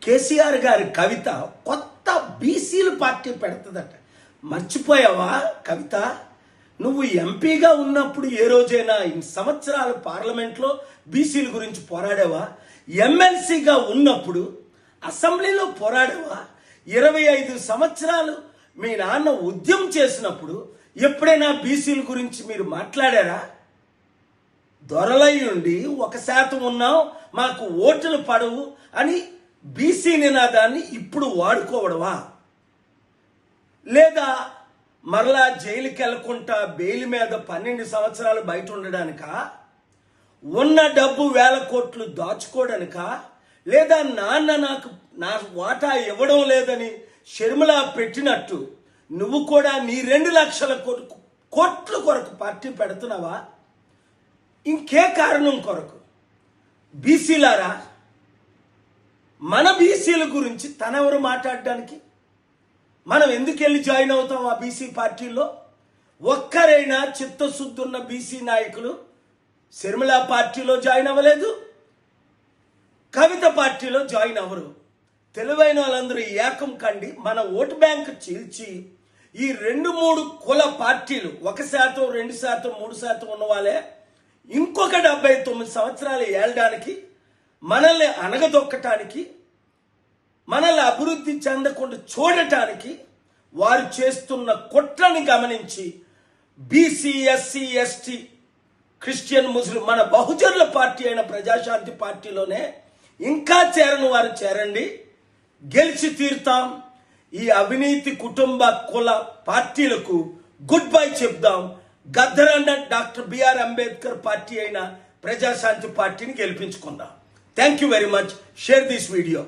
కేసీఆర్ గారి కవిత కొత్త బీసీలు పార్టీ పెడుతుందట. మర్చిపోయావా కవిత? నువ్వు ఎంపీగా ఉన్నప్పుడు ఏ రోజైనా ఇన్ని సంవత్సరాలు పార్లమెంట్లో బీసీల గురించి పోరాడావా? ఎమ్మెల్సీగా ఉన్నప్పుడు అసెంబ్లీలో పోరాడావా? 25 సంవత్సరాలు మీ నాన్న ఉద్యమం చేసినప్పుడు ఎప్పుడైనా బీసీల గురించి మీరు మాట్లాడారా? దొరలై ఉండి 1% ఉన్నాం, మాకు ఓట్లు పడవు అని బీసీ నినాదాన్ని ఇప్పుడు వాడుకోవడమా? లేదా మరలా జైలుకి వెళ్ళకుండా బెయిల్ మీద 12 సంవత్సరాలు బయట ఉండడానికా? ఉన్న డబ్బు 1000 కోట్లు దాచుకోవడానికా? లేదా నాన్న నాకు నా వాటా ఇవ్వడం లేదని షర్మిల పెట్టినట్టు నువ్వు కూడా నీ 2 లక్షల కోట్ల కొరకు పార్టీ పెడుతున్నావా? ఇంకే కారణం కొరకు? బీసీలారా, మన బీసీల గురించి తనెవరు మాట్లాడడానికి? మనం ఎందుకు వెళ్ళి జాయిన్ అవుతాం ఆ బీసీ పార్టీలో? ఒక్కరైనా చిత్తశుద్ధి ఉన్న బీసీ నాయకులు షర్మిల పార్టీలో జాయిన్ అవ్వలేదు, కవిత పార్టీలో జాయిన్ అవ్వరు. తెలివైన వాళ్ళందరూ ఏకం కండి మన ఓటు బ్యాంక్ చీల్చి ఈ 2-3 కుల పార్టీలు 1%, 2%, 3% ఉన్న వాళ్ళే ఇంకొక 79 సంవత్సరాలు ఏళ్ళడానికి, మనల్ని అనగదొక్కటానికి, మనల్ని అభివృద్ధి చెందకుండా చూడటానికి వారు చేస్తున్న కుట్రని గమనించి బీసీ, ఎస్సీ, ఎస్టీ, క్రిస్టియన్, ముస్లిం మన బహుజనుల పార్టీ అయిన ప్రజాశాంతి పార్టీలోనే ఇంకా చేరని వారు చేరండి, గెలిచి తీరుతాం. ఈ అవినీతి కుటుంబ కుల పార్టీలకు గుడ్ బై చెప్దాం. గద్దరన్న డాక్టర్ బిఆర్ అంబేద్కర్ పార్టీ అయిన ప్రజాశాంతి పార్టీని గెలిపించుకుందాం. Thank you very much. Share this video.